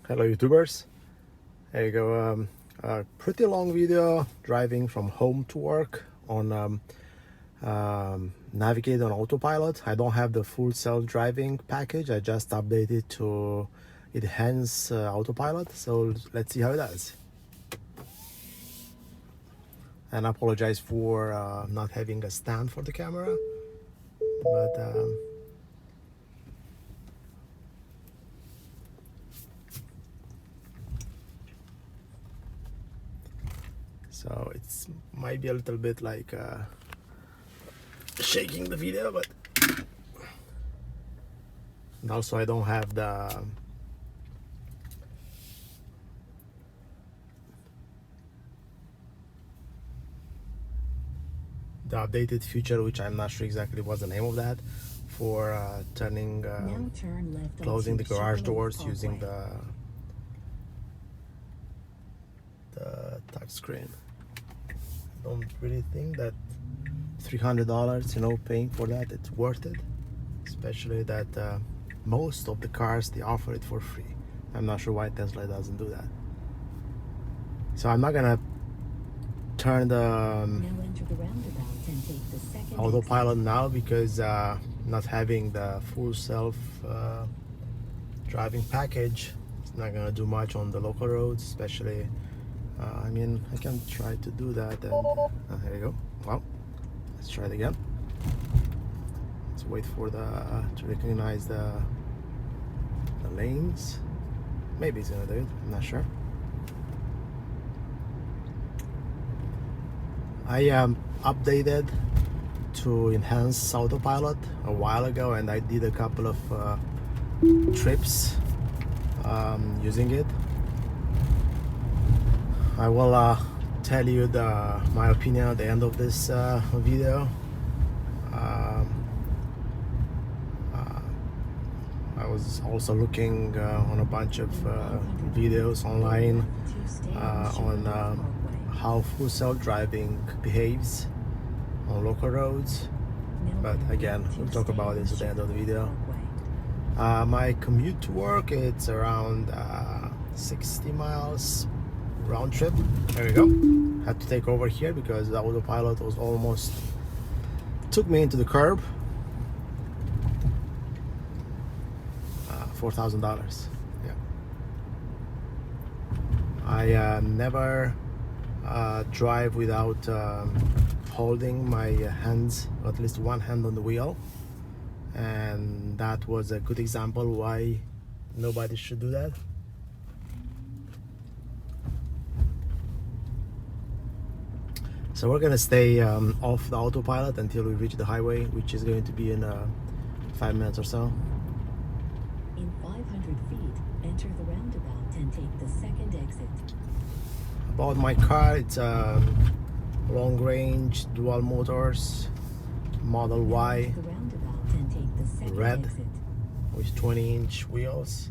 Hello YouTubers, there you go. A pretty long video driving from home to work on navigate on Autopilot. I don't have the full self-driving package. I just updated to enhance Autopilot, so let's see how it does. And I apologize for not having a stand for the camera, but so it's might be a little bit like shaking the video, but and also I don't have the updated feature, which I'm not sure exactly what's the name of that, for turning closing the garage doors using the touch screen. I don't really think that $300, paying for that, it's worth it, especially that most of the cars, they offer it for free. I'm not sure why Tesla doesn't do that. So I'm not gonna turn the Autopilot now because not having the full self driving package, it's not gonna do much on the local roads, especially I mean, I can try to do that, and there you go. Well, let's try it again. Let's wait for the to recognize the lanes. Maybe it's gonna do it, I'm not sure. I updated to enhance Autopilot a while ago, and I did a couple of trips using it. I will tell you my opinion at the end of this video. I was also looking on a bunch of videos online on how full self-driving behaves on local roads, but again, we'll talk about this at the end of the video. My commute to work, it's around 60 miles round trip. There we go. Had to take over here because the Autopilot was almost took me into the curb. $4,000. Yeah. I never drive without holding my hands, or at least one hand on the wheel, and that was a good example why nobody should do that. So we're gonna stay off the Autopilot until we reach the highway, which is going to be in 5 minutes or so. In 500 feet, enter the roundabout and take the second exit. About my car, it's long range dual motors Model Y, red, with 20-inch wheels.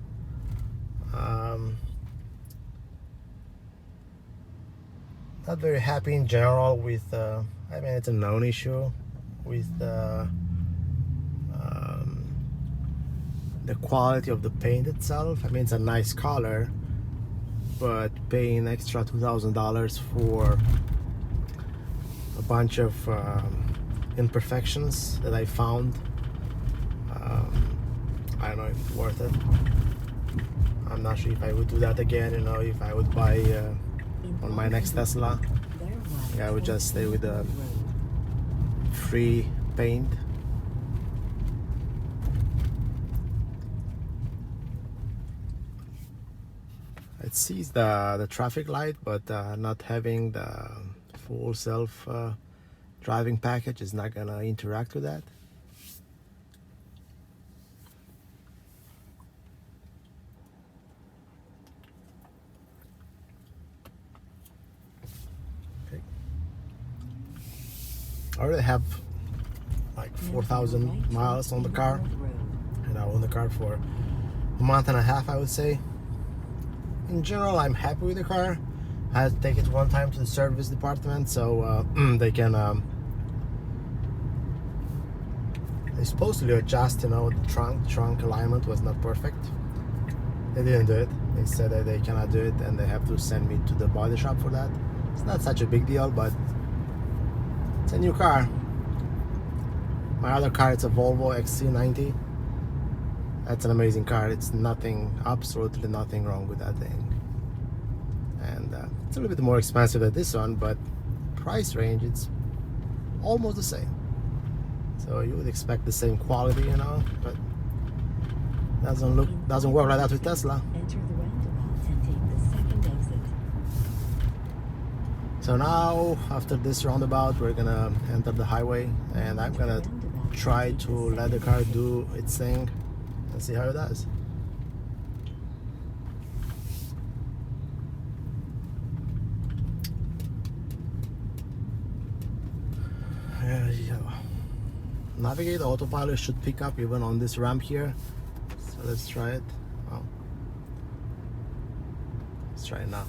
Not very happy in general with I mean, it's a known issue with the quality of the paint itself. I mean, it's a nice color, but paying extra $2,000 for a bunch of imperfections that I found, I don't know if it's worth it. I'm not sure if I would do that again, if I would buy on my next Tesla. Yeah, I would just stay with the free paint. It sees the traffic light, but not having the full self driving package is not gonna interact with that. I already have like 4,000 miles on the car, and I own the car for a month and a half, I would say. In general, I'm happy with the car. I had to take it one time to the service department, so they can they supposedly adjust, the trunk alignment was not perfect. They didn't do it. They said that they cannot do it and they have to send me to the body shop for that. It's not such a big deal, but it's a new car. My other car, it's a Volvo XC90. That's an amazing car. It's nothing, absolutely nothing wrong with that thing. And it's a little bit more expensive than this one, but price range, it's almost the same. So you would expect the same quality, you know, but doesn't work like that with Tesla. Enter the roundabout and take the second exit. So now, after this roundabout, we're gonna enter the highway, and I'm gonna try to let the car do its thing and see how it does. Yeah. Navigate Autopilot should pick up even on this ramp here. So let's try it. Oh. Let's try it now.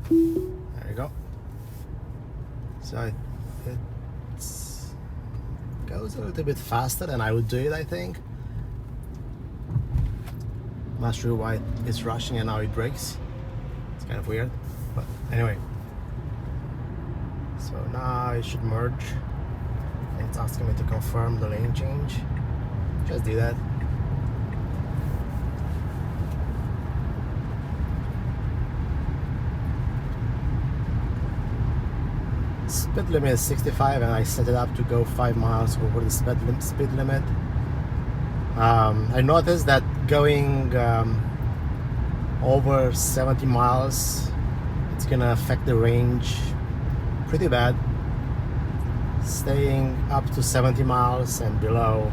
There you go. So it goes a little bit faster than I would do it, I think. Not sure why it's rushing and now it brakes. It's kind of weird, but anyway. So now it should merge. It's asking me to confirm the lane change. Just do that. Speed limit is 65 and I set it up to go 5 miles over the speed limit. I noticed that going over 70 miles, it's gonna affect the range pretty bad. Staying up to 70 miles and below,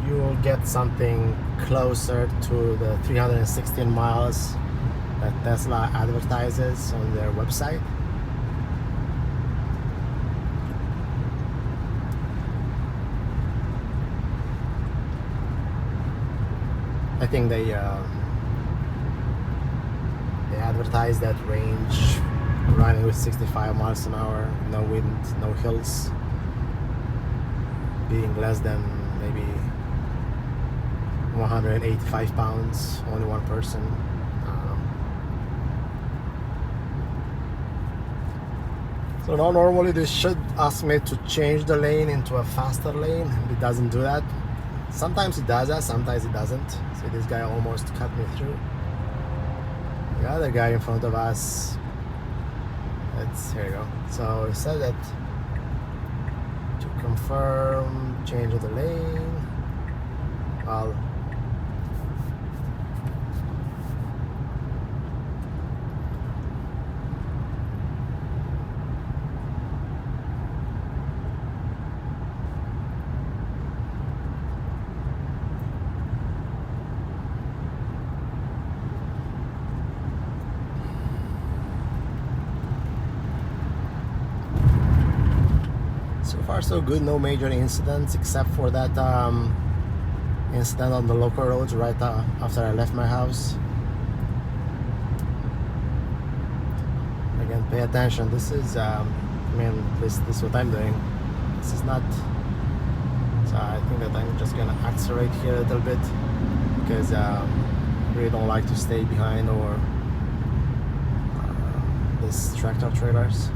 you will get something closer to the 316 miles that Tesla advertises on their website. I think they advertise that range running with 65 miles an hour, no wind, no hills, being less than maybe 185 pounds, only one person. I don't know. So now normally this should ask me to change the lane into a faster lane. It doesn't do that. Sometimes it does that, sometimes it doesn't. See, this guy almost cut me through. The other guy in front of us, here you go. So it said that to confirm change of the lane, well, so far so good, no major incidents except for that incident on the local roads right after I left my house. Again, pay attention. This is, I mean, this is what I'm doing. This is not, so I think that I'm just gonna accelerate here a little bit because I really don't like to stay behind or these tractor trailers.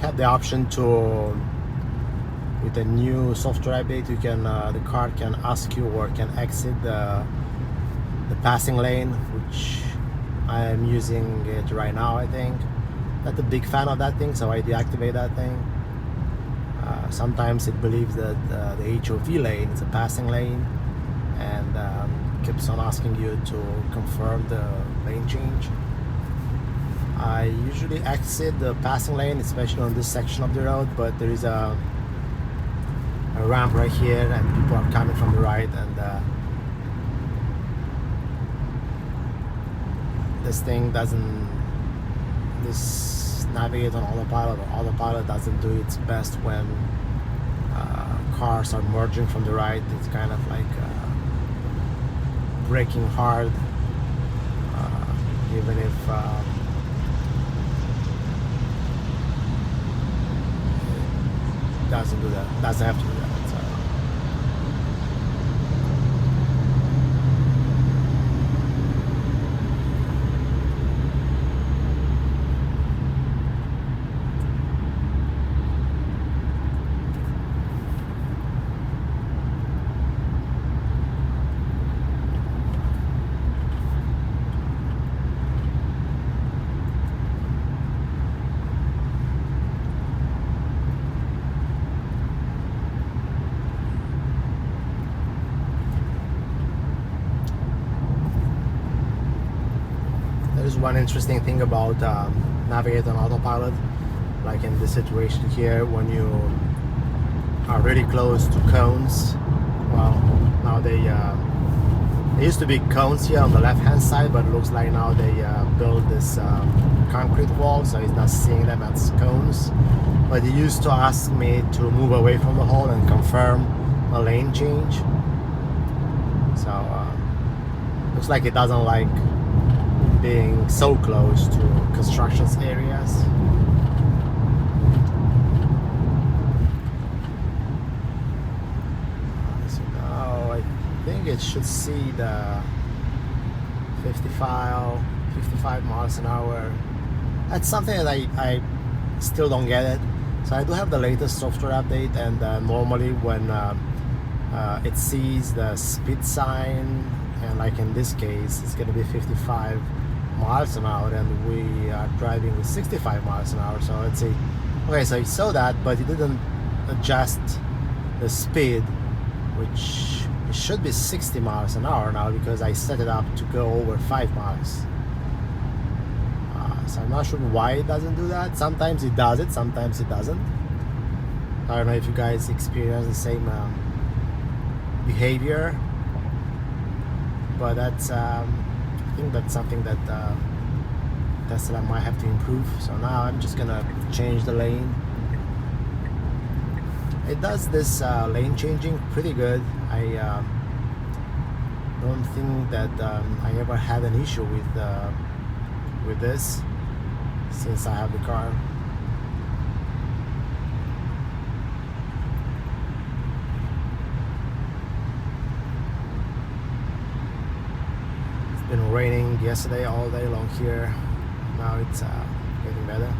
Have the option to, with the new software update, you can the car can ask you or can exit the passing lane, which I am using it right now. I think not a big fan of that thing, so I deactivate that thing. Sometimes it believes that the HOV lane is a passing lane and keeps on asking you to confirm the lane change. I usually exit the passing lane, especially on this section of the road, but there is a ramp right here and people are coming from the right, and this thing doesn't, this navigate on autopilot, or autopilot doesn't do its best when cars are merging from the right. It's kind of like braking hard, even if doesn't do that. Doesn't have to do that. So. There's one interesting thing about navigating on autopilot, like in this situation here, when you are really close to cones. Well, now they there used to be cones here on the left hand side, but it looks like now they built this concrete wall, so it's not seeing them as cones. But it used to ask me to move away from the hole and confirm a lane change. So looks like it doesn't like being so close to construction areas. So now I think it should see the 55 miles an hour. That's something that I still don't get it. So I do have the latest software update, and normally when it sees the speed sign, and like in this case it's going to be 55 miles an hour, and we are driving with 65 miles an hour. So let's see. Okay, so you saw that, but it didn't adjust the speed, which it should be 60 miles an hour now, because I set it up to go over 5 miles. So I'm not sure why it doesn't do that. Sometimes it does it, sometimes it doesn't. I don't know if you guys experience the same behavior, but that's I think that's something that Tesla might have to improve. So now I'm just gonna change the lane. It does this lane changing pretty good. I don't think that I ever had an issue with this since I have the car. It's been raining yesterday all day long here. Now it's getting better.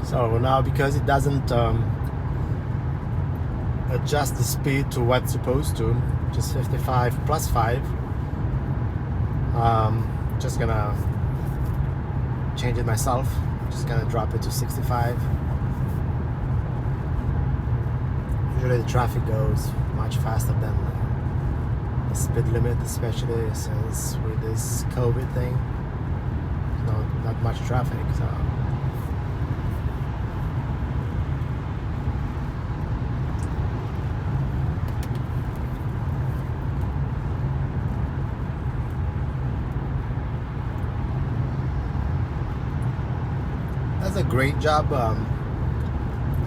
So now, because it doesn't adjust the speed to what's supposed to, just 55 plus 5, just gonna change it myself. Just gonna drop it to 65. Usually the traffic goes much faster than the speed limit, especially since with this COVID thing, not much traffic. So a great job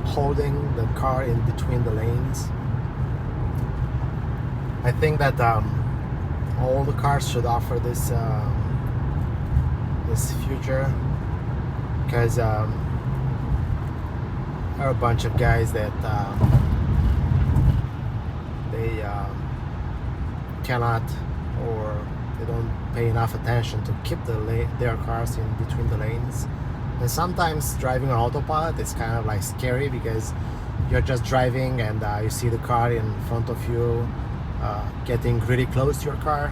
holding the car in between the lanes. I think that all the cars should offer this this feature, because there are a bunch of guys that they cannot, or they don't pay enough attention to keep their cars in between the lanes. And sometimes driving on autopilot is kind of like scary, because you're just driving and you see the car in front of you getting really close to your car.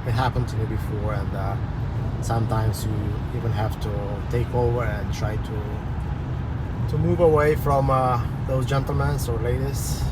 It happened to me before, and sometimes you even have to take over and try to move away from those gentlemen or ladies.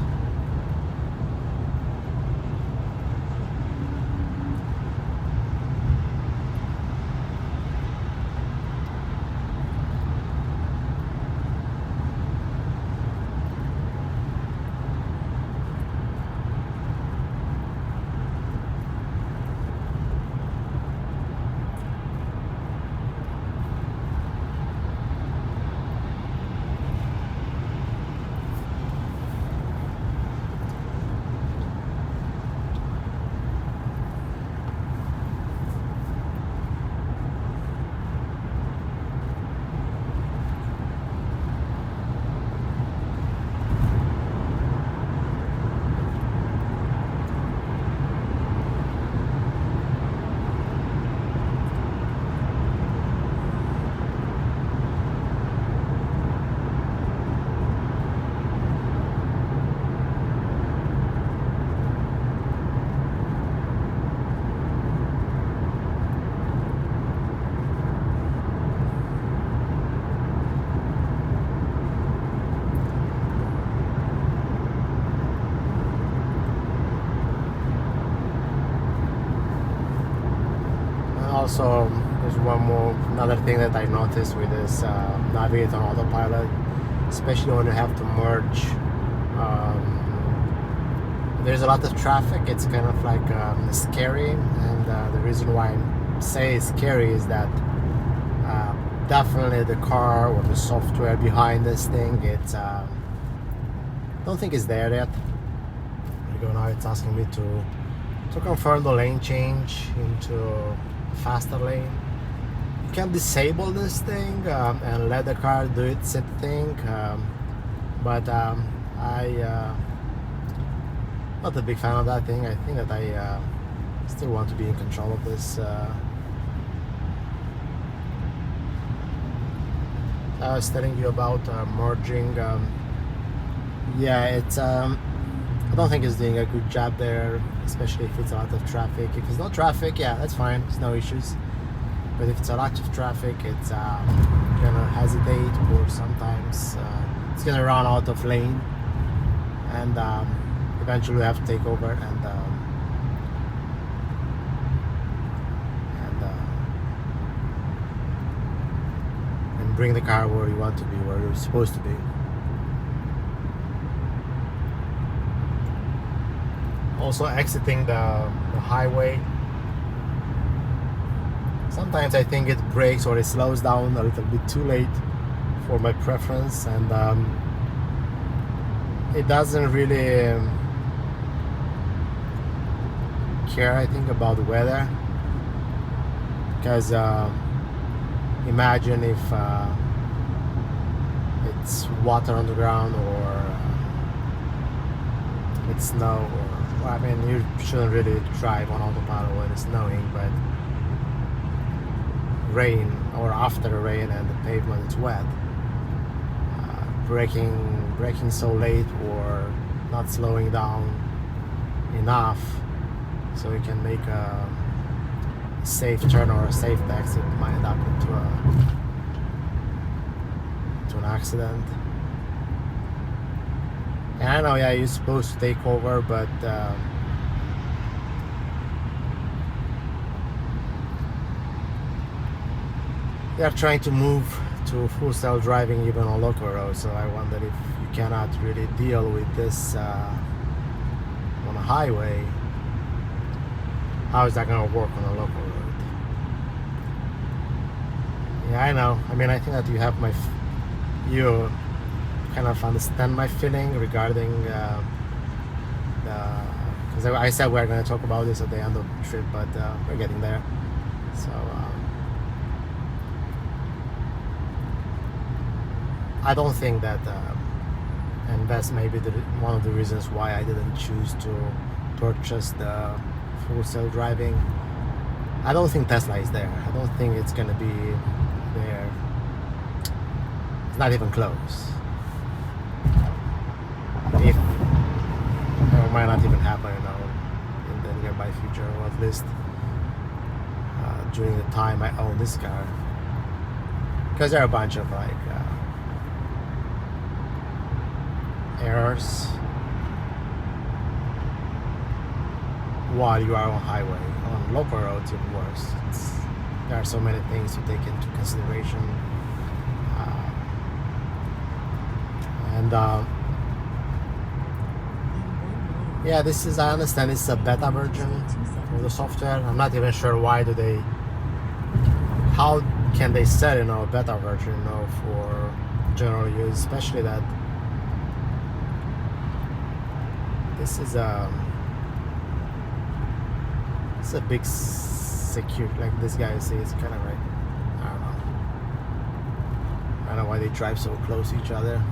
Also, there's another thing that I noticed with this navigate on autopilot, especially when you have to merge. There's a lot of traffic. It's kind of like scary, and the reason why I say scary is that definitely the car or the software behind this thing, it's don't think it's there yet. There you go. Now it's asking me to confirm the lane change into faster lane. You can disable this thing and let the car do its thing, but I not a big fan of that thing. I think that I still want to be in control of this. I was telling you about merging. Yeah, it's I don't think it's doing a good job there, especially if it's a lot of traffic. If it's no traffic, yeah, that's fine, it's no issues. But if it's a lot of traffic, it's gonna hesitate, or sometimes it's gonna run out of lane, and eventually we have to take over and bring the car where you want to be, where you're supposed to be. Also exiting the highway, sometimes I think it brakes or it slows down a little bit too late for my preference, and it doesn't really care, I think, about the weather, because imagine if it's water on the ground, or it's snow, or well, I mean, you shouldn't really drive on autopilot when it's snowing, but rain or after the rain and the pavement is wet, braking so late or not slowing down enough so you can make a safe turn or a safe exit might end up into an accident. And I know, yeah, you're supposed to take over, but they are trying to move to full self-driving even on local roads, so I wonder if you cannot really deal with this on a highway. How is that going to work on a local road? Yeah, I know. I mean, I think that you have you kind of understand my feeling regarding because I said we're going to talk about this at the end of the trip, but we're getting there. So I don't think that, and that's maybe one of the reasons why I didn't choose to purchase the full self-driving. I don't think Tesla is there. I don't think it's going to be there. It's not even close. If it might not even happen, in the nearby future, or at least during the time I own this car, because there are a bunch of like errors while you are on highway. On local roads, even worse. There are so many things to take into consideration, and yeah, this is, I understand it's a beta version of the software. I'm not even sure how can they sell, a beta version, for general use, especially that this is it's a big secure, like this guy says, kind of right. I don't know why they drive so close to each other.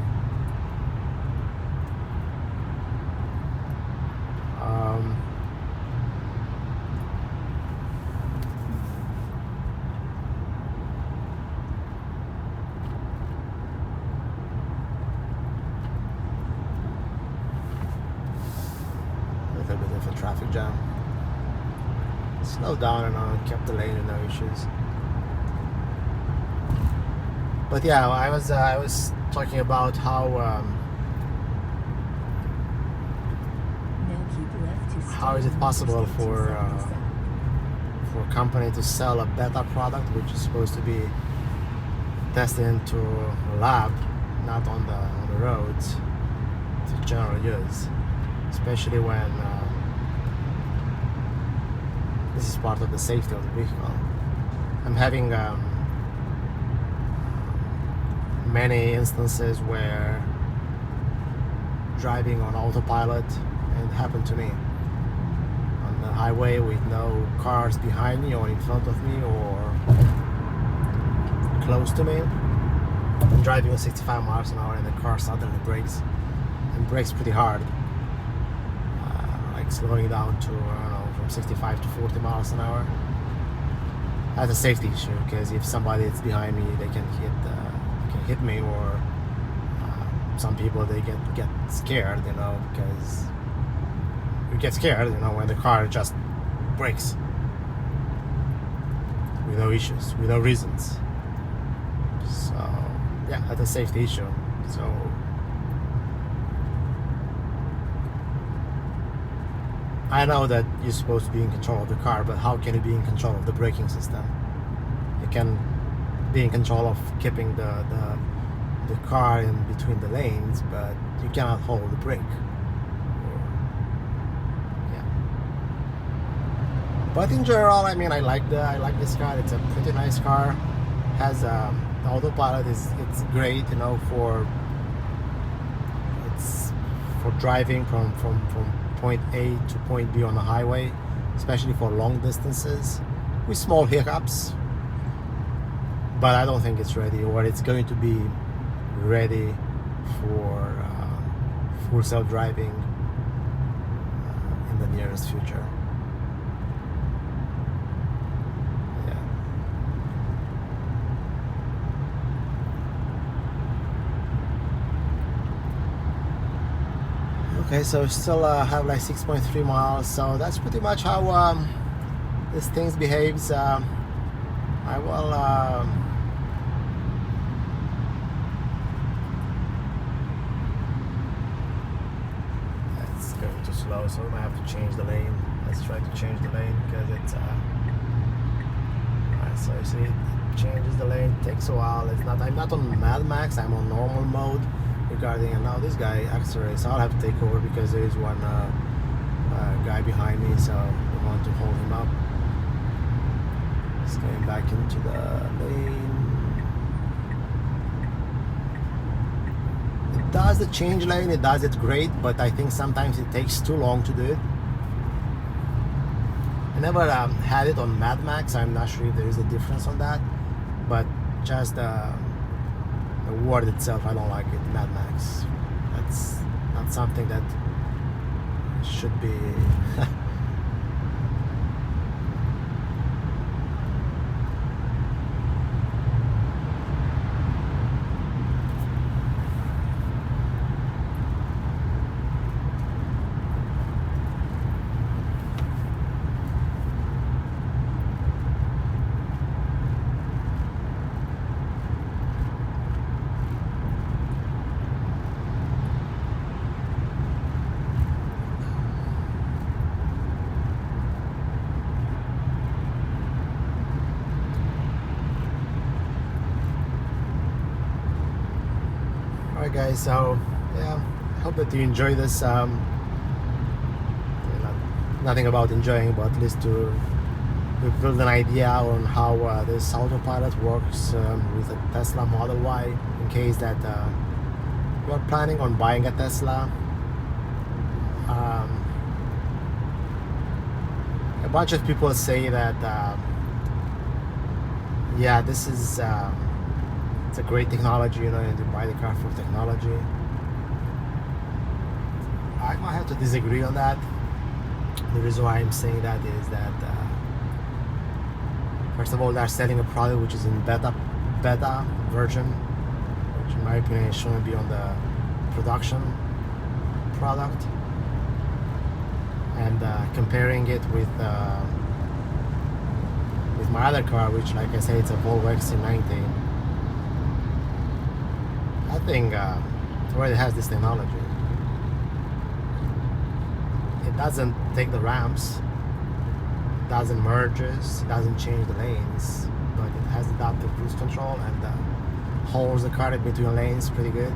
A little bit of a traffic jam. Slowed down and kept the lane and no issues. But yeah, I was talking about how is it possible for for a company to sell a beta product, which is supposed to be tested into a lab, not on the roads to general use, especially when this is part of the safety of the vehicle. I'm having many instances where driving on autopilot, and it happened to me on the highway with no cars behind me or in front of me or close to me. I'm driving at 65 miles an hour and the car suddenly brakes, and brakes pretty hard, like slowing down to, I don't know, from 65 to 40 miles an hour. That's a safety issue, because if somebody is behind me, they can hit me, or some people, they get scared, because you get scared, when the car just brakes with no issues, with no reasons. So yeah, that's a safety issue. So I know that you're supposed to be in control of the car, but how can you be in control of the braking system? You can be in control of keeping the car in between the lanes, but you cannot hold the brake. Yeah. But in general, I mean, I like this car. It's a pretty nice car. Has the autopilot it's great, it's for driving from point A to point B on the highway, especially for long distances with small hiccups. But I don't think it's ready, or it's going to be ready for full self-driving in the nearest future. Yeah. Okay, so still have like 6.3 miles, so that's pretty much how this thing behaves. I will it's going too slow, so I might have to change the lane. Let's try to change the lane, because it's alright, so you see it changes the lane, takes a while. I'm not on Mad Max, I'm on normal mode regarding, and now this guy accelerates, so I'll have to take over because there is one guy behind me, so we want to hold him up. Just going back into the lane. It does the change lane, it does it great, but I think sometimes it takes too long to do it. I never had it on Mad Max, I'm not sure if there is a difference on that, but just the word itself, I don't like it, Mad Max. That's not something that should be Alright guys, so yeah, I hope that you enjoy this. Nothing about enjoying, but at least to build an idea on how this autopilot works with a Tesla Model Y, in case that you are planning on buying a Tesla. A bunch of people say that yeah, this is it's a great technology, and to buy the car for technology. I might have to disagree on that. The reason why I'm saying that is that first of all, they're selling a product which is in beta version, which in my opinion shouldn't be on the production product, and comparing it with my other car, which, like I said, it's a Volvo XC90. I think it already has this technology. It doesn't take the ramps, doesn't merges, it doesn't change the lanes, but it has adaptive cruise control and holds the car in between lanes pretty good.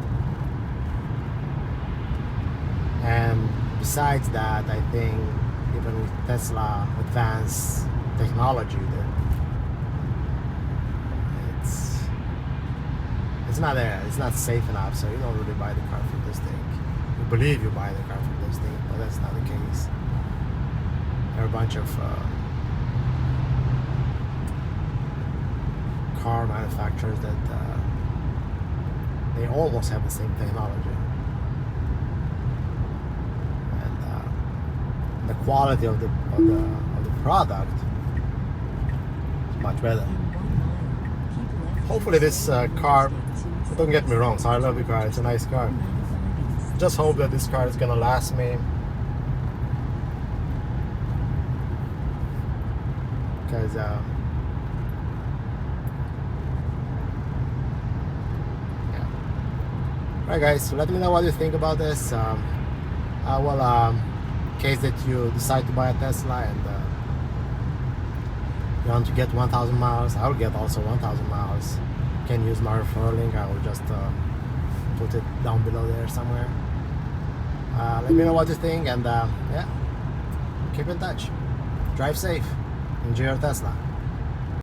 And besides that, I think even with Tesla advanced technology, that it's not there. It's not safe enough, so you don't really buy the car for this thing. You believe you buy the car for this thing, but that's not the case. There are a bunch of car manufacturers that they almost have the same technology, and the quality of the product is much better. Hopefully this car, don't get me wrong, so I love the car, it's a nice car. Just hope that this car is gonna last me, because alright guys, so let me know what you think about this. I will, in case that you decide to buy a Tesla and you want to get 1,000 miles, I'll get also 1,000 miles. You can use my referral link, I will just put it down below there somewhere. Let me know what you think, and yeah, keep in touch. Drive safe. Enjoy your Tesla.